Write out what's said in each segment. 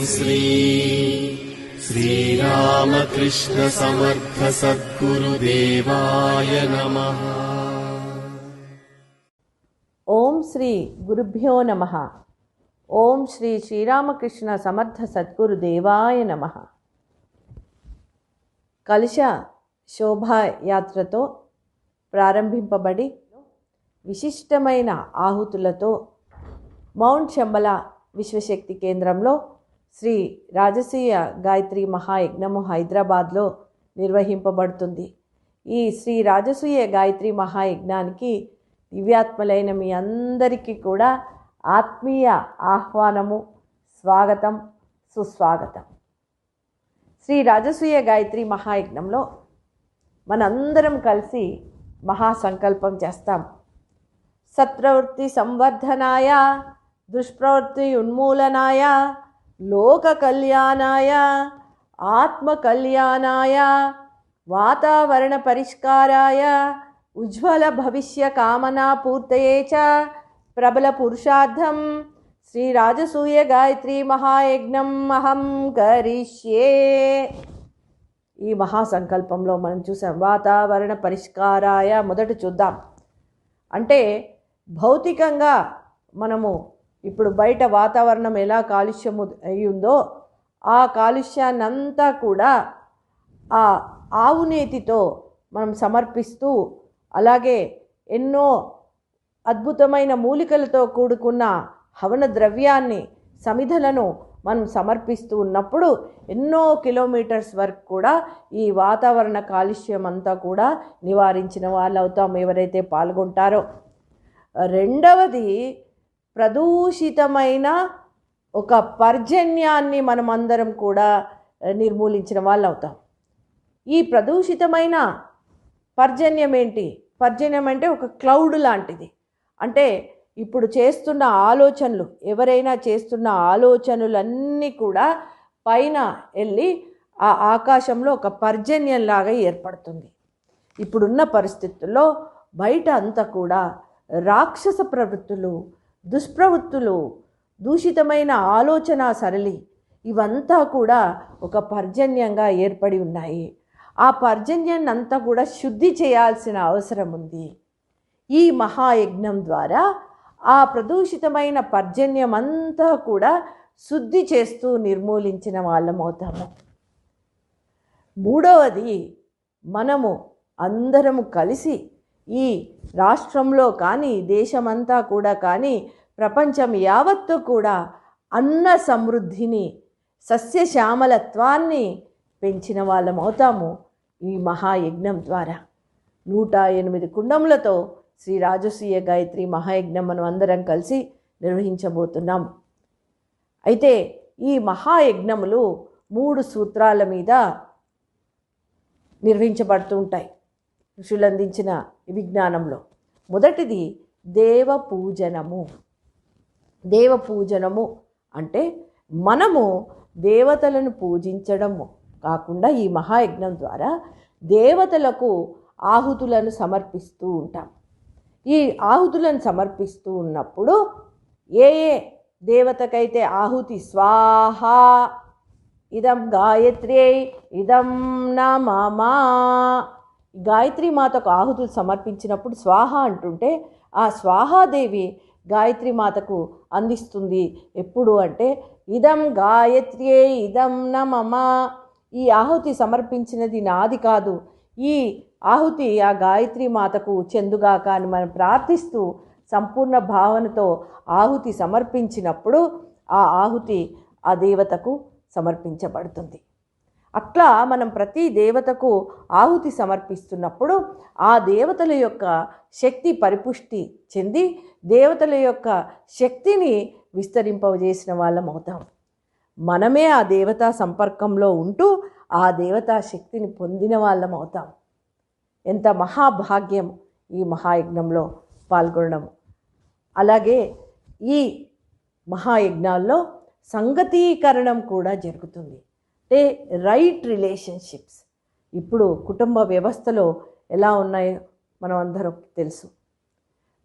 श्री श्रीरामकृष्ण समर्थ सद्गुरुदेवाय नमः। ओम श्री गुरुभ्यो नमः। ओम श्री श्रीरामकृष्ण समर्थ सद्गुरुदेवाय नमः। కలశ శోభాయాత్రతో ప్రారంభింపబడి విశిష్టమైన ఆహుతులతో మౌంట్ శంబల విశ్వశక్తి కేంద్రంలో శ్రీ రాజసూయ గాయత్రి మహాయజ్ఞము హైదరాబాద్లో నిర్వహింపబడుతుంది. ఈ శ్రీ రాజసూయ గాయత్రి మహాయజ్ఞానికి దివ్యాత్మలైన మీ అందరికీ కూడా ఆత్మీయ ఆహ్వానము, స్వాగతం, సుస్వాగతం. శ్రీ రాజసూయ గాయత్రి మహాయజ్ఞంలో మనందరం కలిసి మహాసంకల్పం చేస్తాం. సత్ప్రవృత్తి సంవర్ధనాయ, దుష్ప్రవృత్తి ఉన్మూలనాయ, లోక కళ్యాణాయ, ఆత్మ కళ్యాణాయ, వాతావరణ పరిష్కారాయ, ఉజ్వల భవిష్య కామనా పూర్తయే చ ప్రబల పురుషార్థం శ్రీ రాజసూయ గాయత్రి మహాయజ్ఞం అహం కరిష్యే. ఈ మహాసంకల్పంలో మనం చూసాం వాతావరణ పరిష్కారాయ. మొదట చూద్దాం. అంటే భౌతికంగా మనము ఇప్పుడు బయట వాతావరణం ఎలా కాలుష్యము అయి ఉందో ఆ కాలుష్యాన్నంతా కూడా ఆ ఆవు నేతితో మనం సమర్పిస్తూ, అలాగే ఎన్నో అద్భుతమైన మూలికలతో కూడుకున్న హవన ద్రవ్యాన్ని, సమిధలను మనం సమర్పిస్తూ ఉన్నప్పుడు ఎన్నో కిలోమీటర్స్ వరకు కూడా ఈ వాతావరణ కాలుష్యం అంతా కూడా నివారించిన వాళ్ళు అవుతాం ఎవరైతే పాల్గొంటారో. రెండవది, ప్రదూషితమైన ఒక పర్జన్యాన్ని మనం అందరం కూడా నిర్మూలించిన వాళ్ళు అవుతాం. ఈ ప్రదూషితమైన పర్జన్యం ఏంటి? పర్జన్యం అంటే ఒక క్లౌడ్ లాంటిది. అంటే ఇప్పుడు చేస్తున్న ఆలోచనలు, ఎవరైనా చేస్తున్న ఆలోచనలన్నీ కూడా పైన వెళ్ళి ఆ ఆకాశంలో ఒక పర్జన్యంలాగా ఏర్పడుతుంది. ఇప్పుడున్న పరిస్థితుల్లో బయట అంతా కూడా రాక్షస ప్రవృత్తులు, దుష్ప్రవృత్తులు, దూషితమైన ఆలోచన సరళి ఇవంతా కూడా ఒక పర్జన్యంగా ఏర్పడి ఉన్నాయి. ఆ పర్జన్యాన్ని అంతా కూడా శుద్ధి చేయాల్సిన అవసరం ఉంది. ఈ మహాయజ్ఞం ద్వారా ఆ ప్రదూషితమైన పర్జన్యం అంతా కూడా శుద్ధి చేస్తూ నిర్మూలించిన వాళ్ళం అవుతాము. మూడవది, మనము అందరము కలిసి ఈ రాష్ట్రంలో కానీ, దేశమంతా కూడా కానీ, ప్రపంచం యావత్తు కూడా అన్న సమృద్ధిని, సస్యశ్యామలత్వాన్ని పెంచిన వాళ్ళం అవుతాము ఈ మహాయజ్ఞం ద్వారా. 108 కుండములతో శ్రీ రాజసూయ గాయత్రి మహాయజ్ఞం మనం అందరం కలిసి నిర్వహించబోతున్నాం. అయితే ఈ మహాయజ్ఞములు 3 సూత్రాల మీద నిర్వహించబడుతూ ఉంటాయి ఋషులు అందించిన విజ్ఞానంలో. మొదటిది దేవ పూజనము. దేవ పూజనము అంటే మనము దేవతలను పూజించడము కాకుండా ఈ మహాయజ్ఞం ద్వారా దేవతలకు ఆహుతులను సమర్పిస్తూ ఉంటాం. ఈ ఆహుతులను సమర్పిస్తూ ఉన్నప్పుడు ఏ దేవతకైతే ఆహుతి స్వాహ ఇదం గాయత్ర్యై ఇదం నమమా, గాయత్రి మాతకు ఆహుతులు సమర్పించినప్పుడు స్వాహ అంటుంటే ఆ స్వాహాదేవి గాయత్రి మాతకు అందిస్తుంది. ఎప్పుడు అంటే ఇదం గాయత్ర్యై ఇదం నమమా, ఈ ఆహుతి సమర్పించినది నాది కాదు, ఈ ఆహుతి ఆ గాయత్రి మాతకు చెందుగాక అని మనం ప్రార్థిస్తూ సంపూర్ణ భావనతో ఆహుతి సమర్పించినప్పుడు ఆ ఆహుతి ఆ దేవతకు సమర్పించబడుతుంది. అట్లా మనం ప్రతి దేవతకు ఆహుతి సమర్పిస్తున్నప్పుడు ఆ దేవతల యొక్క శక్తి పరిపుష్టి చెంది దేవతల యొక్క శక్తిని విస్తరింపజేసిన వాళ్ళం అవుతాం. మనమే ఆ దేవతా సంపర్కంలో ఉంటూ ఆ దేవతా శక్తిని పొందిన వాళ్ళం అవుతాం. ఎంత మహాభాగ్యం ఈ మహాయజ్ఞంలో పాల్గొనడం. అలాగే ఈ మహాయజ్ఞాల్లో సంగతీకరణం కూడా జరుగుతుంది. అంటే రైట్ రిలేషన్షిప్స్ ఇప్పుడు కుటుంబ వ్యవస్థలో ఎలా ఉన్నాయో మనం అందరం తెలుసు.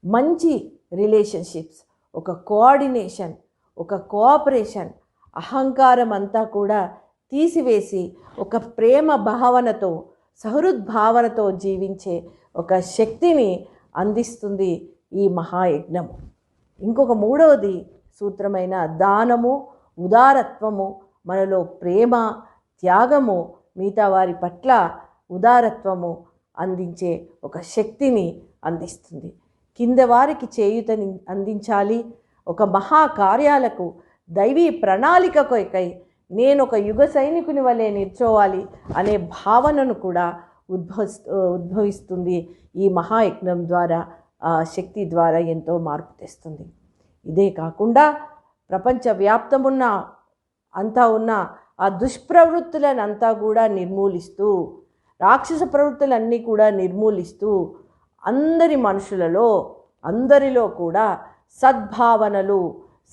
మంచి రిలేషన్షిప్స్, ఒక కోఆర్డినేషన్, ఒక కోఆపరేషన్ అహంకారం అంతా కూడా తీసివేసి ఒక ప్రేమ భావనతో సహృద్భావనతో జీవించే ఒక శక్తిని అందిస్తుంది ఈ మహాయజ్ఞము. ఇంకొక మూడవది సూత్రమైన దానము, ఉదారత్వము, మనలో ప్రేమ, త్యాగము, మిగతా వారి పట్ల ఉదారత్వము అందించే ఒక శక్తిని అందిస్తుంది. కింద వారికి చేయూతని అందించాలి. ఒక మహాకార్యాలకు దైవీ ప్రణాళికకై నేను ఒక యుగ సైనికుని వలె నిల్చోవాలి అనే భావనను కూడా ఉద్భవిస్తుంది. ఈ మహాయజ్ఞం ద్వారా శక్తి ద్వారా ఎంతో మార్పు తెస్తుంది. ఇదే కాకుండా ప్రపంచవ్యాప్తమున్న అంతా ఉన్న ఆ దుష్ప్రవృత్తులను అంతా కూడా నిర్మూలిస్తూ, రాక్షస ప్రవృత్తులన్నీ కూడా నిర్మూలిస్తూ అందరి మనుషులలో అందరిలో కూడా సద్భావనలు,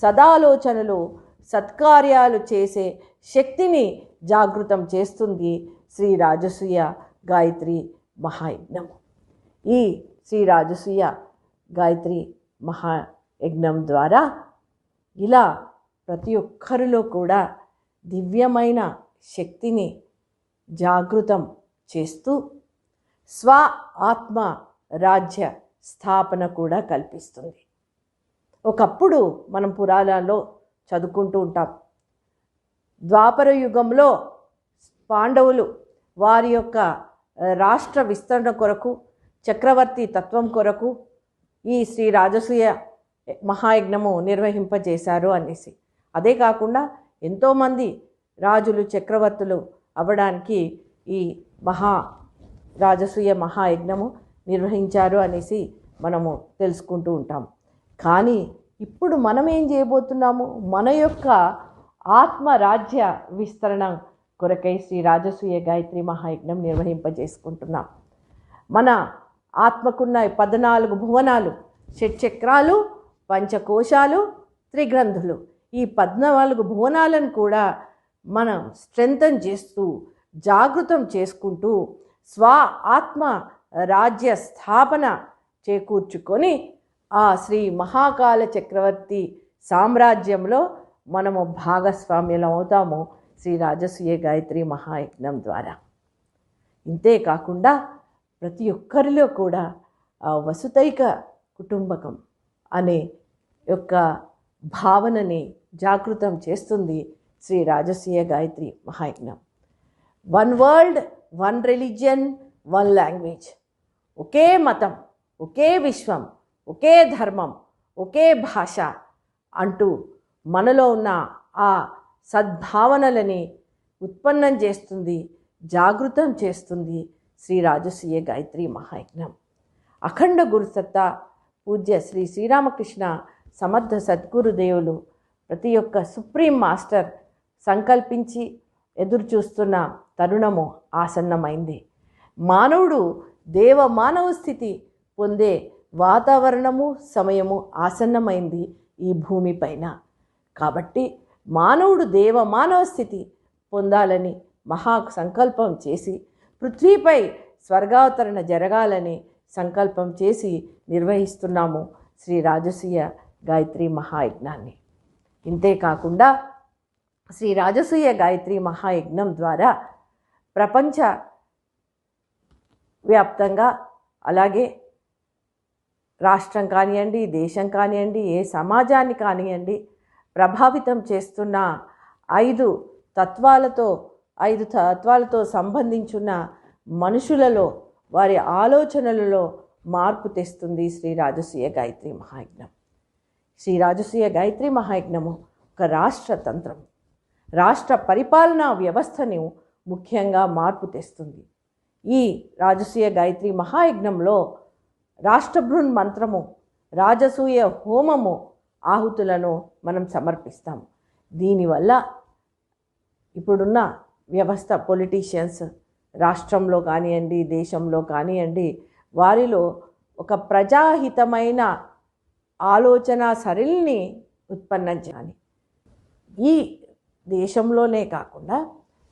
సదాలోచనలు, సత్కార్యాలు చేసే శక్తిని జాగృతం చేస్తుంది శ్రీ రాజసూయ గాయత్రి మహాయజ్ఞము. ఈ శ్రీ రాజసూయ గాయత్రి మహాయజ్ఞం ద్వారా ఇలా ప్రతి ఒక్కరిలో కూడా దివ్యమైన శక్తిని జాగృతం చేస్తూ స్వ ఆత్మ రాజ్య స్థాపన కూడా కల్పిస్తుంది. ఒకప్పుడు మనం పురాణాల్లో చదువుకుంటూ ఉంటాం. ద్వాపర యుగంలో పాండవులు వారి యొక్క రాష్ట్ర విస్తరణ కొరకు, చక్రవర్తి తత్వం కొరకు ఈ శ్రీ రాజసూయ మహాయజ్ఞము నిర్వహింపజేశారు అనేసి. అదే కాకుండా ఎంతోమంది రాజులు, చక్రవర్తులు అవ్వడానికి ఈ రాజసూయ మహాయజ్ఞము నిర్వహించారు అనేసి మనము తెలుసుకుంటూ ఉంటాం. కానీ ఇప్పుడు మనం ఏం చేయబోతున్నాము? మన యొక్క ఆత్మరాజ్య విస్తరణ కొరకై శ్రీ రాజసూయ గాయత్రి మహాయజ్ఞం నిర్వహింపజేసుకుంటున్నాం. మన ఆత్మకున్న 14 భువనాలు, షట్చక్రాలు, పంచకోశాలు, త్రిగ్రంథులు, ఈ 14 భువనాలను కూడా మనం స్ట్రెంథన్ చేస్తూ జాగృతం చేసుకుంటూ స్వ ఆత్మ రాజ్య స్థాపన చేకూర్చుకొని ఆ శ్రీ మహాకాల చక్రవర్తి సామ్రాజ్యంలో మనము భాగస్వామ్యులం అవుతాము శ్రీ రాజసూయ గాయత్రి మహాయజ్ఞం ద్వారా. ఇంతేకాకుండా ప్రతి ఒక్కరిలో కూడా ఆ వసుదైక కుటుంబకం అనే యొక్క భావనని జాగృతం చేస్తుంది శ్రీ రాజసూయ గాయత్రి మహాయజ్ఞం. 1 వరల్డ్, 1 రిలీజియన్, 1 లాంగ్వేజ్, ఒకే మతం, ఒకే విశ్వం, ఒకే ధర్మం, ఒకే భాష అంటూ మనలో ఉన్న ఆ సద్భావనలని ఉత్పన్నం చేస్తుంది, జాగృతం చేస్తుంది శ్రీ రాజసూయ గాయత్రి మహాయజ్ఞం. అఖండ గురుసత్తా పూజ్య శ్రీ శ్రీరామకృష్ణ సమర్థ సద్గురుదేవులు ప్రతి ఒక్క సుప్రీం మాస్టర్ సంకల్పించి ఎదురు చూస్తున్న తరుణము ఆసన్నమైంది. మానవుడు మానవ స్థితి పొందే వాతావరణము, సమయము ఆసన్నమైంది ఈ భూమిపైన. కాబట్టి మానవుడు మానవ స్థితి పొందాలని మహా సంకల్పం చేసి పృథ్వీపై స్వర్గావతరణ జరగాలని సంకల్పం చేసి నిర్వహిస్తున్నాము శ్రీ రాజసూయ గాయత్రి మహాయజ్ఞాన్ని. ఇంతేకాకుండా శ్రీ రాజసూయ గాయత్రి మహాయజ్ఞం ద్వారా ప్రపంచ వ్యాప్తంగా, అలాగే రాష్ట్రం కానివ్వండి, దేశం కానివ్వండి, ఏ సమాజాన్ని కానివ్వండి ప్రభావితం చేస్తున్న 5 తత్వాలతో సంబంధించిన మనుషులలో, వారి ఆలోచనలలో మార్పు తెస్తుంది శ్రీ రాజసూయ గాయత్రి మహాయజ్ఞం. శ్రీ రాజసూయ గాయత్రి మహాయజ్ఞము ఒక రాష్ట్రతంత్రం, రాష్ట్ర పరిపాలనా వ్యవస్థను ముఖ్యంగా మార్పు తెస్తుంది. ఈ రాజసూయ గాయత్రి మహాయజ్ఞంలో రాష్ట్రభృన్ మంత్రము, రాజసూయ హోమము ఆహుతులను మనం సమర్పిస్తాం. దీనివల్ల ఇప్పుడున్న వ్యవస్థ, పొలిటీషియన్స్ రాష్ట్రంలో కానివ్వండి, దేశంలో కానివ్వండి, వారిలో ఒక ప్రజాహితమైన ఆలోచన సరళిని ఉత్పన్నం చేయాలి. ఈ దేశంలోనే కాకుండా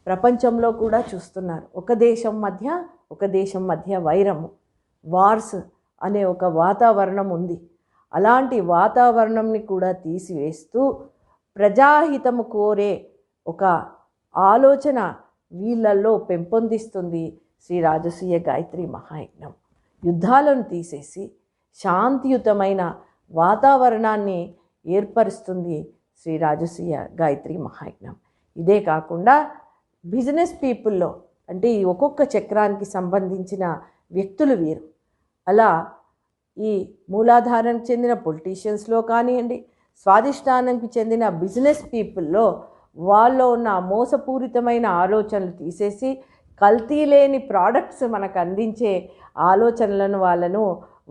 ప్రపంచంలో కూడా చూస్తున్నారు. ఒక దేశం మధ్య వైరము, వార్స్ అనే ఒక వాతావరణం ఉంది. అలాంటి వాతావరణంని కూడా తీసివేస్తూ ప్రజాహితము కోరే ఒక ఆలోచన వీళ్ళల్లో పెంపొందిస్తుంది శ్రీ రాజసూయ గాయత్రి మహాయజ్ఞం. యుద్ధాలను తీసేసి శాంతియుతమైన వాతావరణాన్ని ఏర్పరుస్తుంది శ్రీ రాజసూయ గాయత్రి మహాయజ్ఞం. ఇదే కాకుండా బిజినెస్ పీపుల్లో, అంటే ఈ ఒక్కొక్క చక్రానికి సంబంధించిన వ్యక్తులు వీరు. అలా ఈ మూలాధారానికి చెందిన పొలిటీషియన్స్లో కానివ్వండి, స్వాధిష్టానానికి చెందిన బిజినెస్ పీపుల్లో వాళ్ళలో ఉన్న మోసపూరితమైన ఆలోచనలు తీసేసి కల్తీ లేని ప్రోడక్ట్స్ మనకు అందించే ఆలోచనలను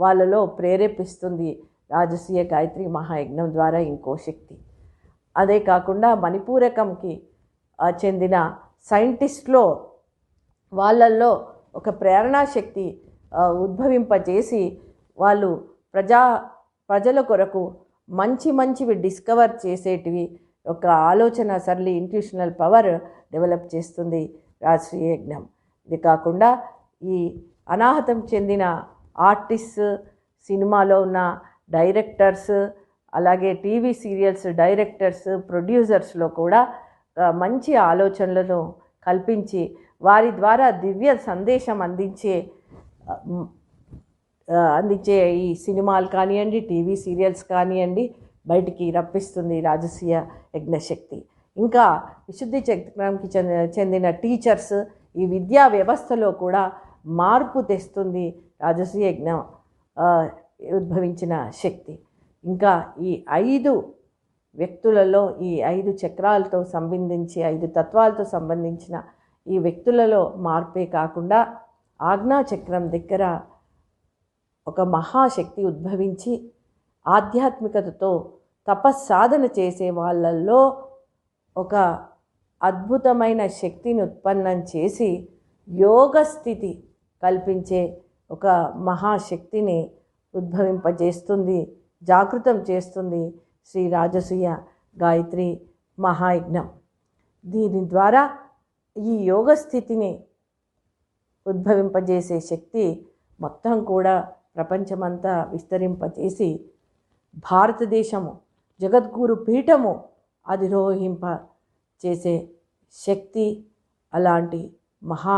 వాళ్ళలో ప్రేరేపిస్తుంది రాజసూయ గాయత్రి మహాయజ్ఞం ద్వారా ఇంకో శక్తి. అదే కాకుండా మణిపూరకంకి చెందిన సైంటిస్ట్లో వాళ్ళల్లో ఒక ప్రేరణా శక్తి ఉద్భవింపజేసి వాళ్ళు ప్రజల కొరకు మంచివి డిస్కవర్ చేసేటివి ఒక ఆలోచన సరళి ఇంట్యూషనల్ పవర్ డెవలప్ చేస్తుంది రాజసూయ యజ్ఞం. ఇది కాకుండా ఈ అనాహతం చెందిన ఆర్టిస్ట్, సినిమాలో ఉన్న డైరెక్టర్స్, అలాగే టీవీ సీరియల్స్ డైరెక్టర్స్, ప్రొడ్యూసర్స్లో కూడా మంచి ఆలోచనలను కల్పించి వారి ద్వారా దివ్య సందేశం అందించే ఈ సినిమాలు కానివ్వండి, టీవీ సీరియల్స్ కానివ్వండి బయటికి రప్పిస్తుంది రాజసూయ యజ్ఞశక్తి. ఇంకా విశుద్ధి చక్రానికి చెందిన టీచర్స్, ఈ విద్యా వ్యవస్థలో కూడా మార్పు తెస్తుంది రాజసూయ యజ్ఞం ఉద్భవించిన శక్తి. ఇంకా ఈ 5 వ్యక్తులలో, ఈ 5 చక్రాలతో సంబంధించి 5 తత్వాలతో సంబంధించిన ఈ వ్యక్తులలో మార్పే కాకుండా ఆజ్ఞా చక్రం దగ్గర ఒక మహాశక్తి ఉద్భవించి ఆధ్యాత్మికతతో తపస్సాధన చేసే వాళ్ళల్లో ఒక అద్భుతమైన శక్తిని ఉత్పన్నం చేసి యోగ స్థితి కల్పించే ఒక మహాశక్తిని ఉద్భవింపజేస్తుంది, జాగృతం చేస్తుంది శ్రీ రాజసూయ గాయత్రి మహాయజ్ఞం. దీని ద్వారా ఈ యోగ స్థితిని ఉద్భవింపజేసే శక్తి మొత్తం కూడా ప్రపంచమంతా విస్తరింపజేసి భారతదేశము జగద్గురు పీఠము అధిరోహింప చేసే శక్తి, అలాంటి మహా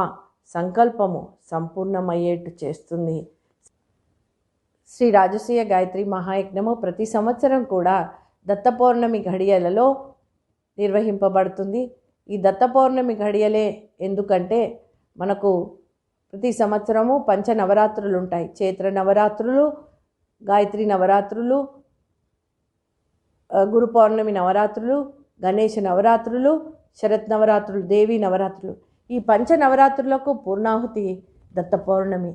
సంకల్పము సంపూర్ణమయ్యేట్టు చేస్తుంది. శ్రీ రాజసూయ గాయత్రి మహాయజ్ఞము ప్రతి సంవత్సరం కూడా దత్త పౌర్ణమి ఘడియలలో నిర్వహింపబడుతుంది. ఈ దత్త పౌర్ణమి ఘడియలే ఎందుకంటే మనకు ప్రతి సంవత్సరము పంచనవరాత్రులు ఉంటాయి. చైత్ర నవరాత్రులు, గాయత్రి నవరాత్రులు, గురు పౌర్ణమి నవరాత్రులు, గణేష నవరాత్రులు, శరత్ నవరాత్రులు, దేవీ నవరాత్రులు. ఈ పంచ నవరాత్రులకు పూర్ణాహుతి దత్త పౌర్ణమి.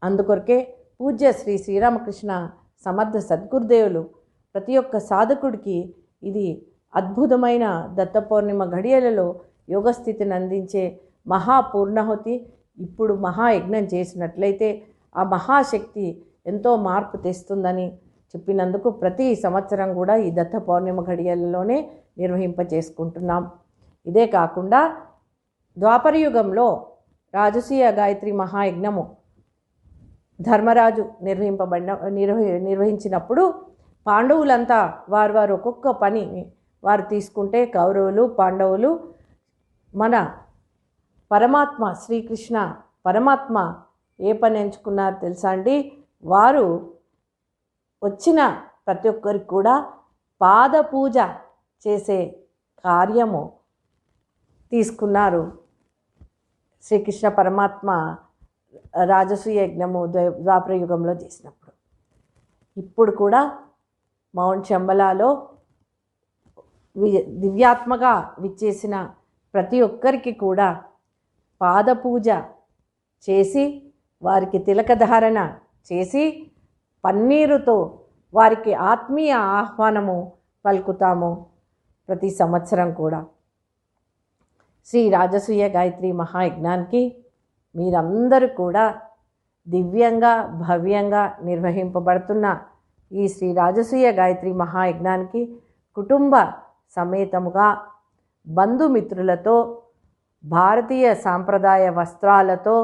అందుకొరకే పూజ్య శ్రీ శ్రీరామకృష్ణ సమర్థ సద్గురుదేవులు ప్రతి ఒక్క సాధకుడికి ఇది అద్భుతమైన దత్త పౌర్ణిమ ఘడియలలో యోగస్థితిని అందించే మహాపూర్ణాహుతి. ఇప్పుడు మహాయజ్ఞం చేసినట్లయితే ఆ మహాశక్తి ఎంతో మార్పు తెస్తుందని చెప్పినందుకు ప్రతి సంవత్సరం కూడా ఈ దత్త పౌర్ణిమ ఘడియలలోనే నిర్వహింపజేసుకుంటున్నాం. ఇదే కాకుండా ద్వాపరయుగంలో రాజసూయ గాయత్రి మహాయజ్ఞము ధర్మరాజు నిర్వహించినప్పుడు పాండవులంతా వారు ఒక్కొక్క పని వారు తీసుకుంటే కౌరవులు, పాండవులు మన పరమాత్మ శ్రీకృష్ణ పరమాత్మ ఏ పని ఎంచుకున్నారు తెలుసా అండి? వారు వచ్చిన ప్రతి ఒక్కరికి కూడా పాద పూజ చేసే కార్యము తీసుకున్నారు. శ్రీకృష్ణ పరమాత్మ రాజసూయ యజ్ఞము ద్వాపరయుగంలో చేసినప్పుడు. ఇప్పుడు కూడా మౌంట్ శంబలాలో దివ్యాత్మగా విచ్చేసిన ప్రతి ఒక్కరికి కూడా పాదపూజ చేసి వారికి తిలకధారణ చేసి పన్నీరుతో వారికి ఆత్మీయ ఆహ్వానము పలుకుతాము ప్రతి సంవత్సరం కూడా. శ్రీ రాజసూయ గాయత్రి మహాయజ్ఞానికి మీరందరూ కూడా దివ్యంగా భవ్యంగా నిర్వహింపబడుతున్న ఈ శ్రీ రాజసూయ గాయత్రి మహాయజ్ఞానికి కుటుంబ సమేతముగా బంధుమిత్రులతో భారతీయ సాంప్రదాయ వస్త్రాలతో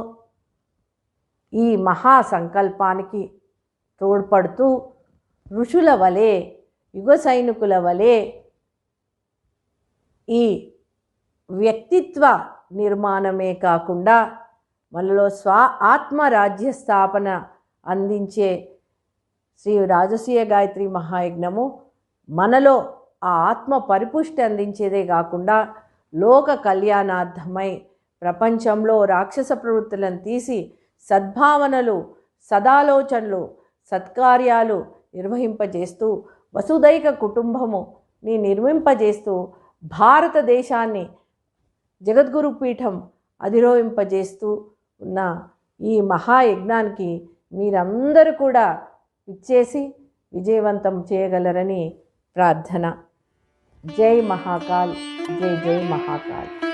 ఈ మహా సంకల్పానికి తోడ్పడుతూ ఋషుల వలె యుగ సైనికుల వలె ఈ వ్యక్తిత్వ నిర్మాణమే కాకుండా మనలో ఆత్మరాజ్య స్థాపన అందించే శ్రీ రాజసూయ గాయత్రి మహాయజ్ఞము మనలో ఆ ఆత్మ పరిపుష్టి అందించేదే కాకుండా లోక కళ్యాణార్థమై ప్రపంచంలో రాక్షస ప్రవృత్తులను తీసి సద్భావనలు, సదాలోచనలు, సత్కార్యాలు నిర్వహింపజేస్తూ వసుదైక కుటుంబముని నిర్మింపజేస్తూ భారతదేశాన్ని జగద్గురు పీఠం అధిరోహింపజేస్తూ ఉన్న ఈ మహాయజ్ఞానికి మీరందరూ కూడా ఇచ్చేసి విజయవంతం చేయగలరని ప్రార్థన. జై మహాకాల్, జై జై మహాకాల్.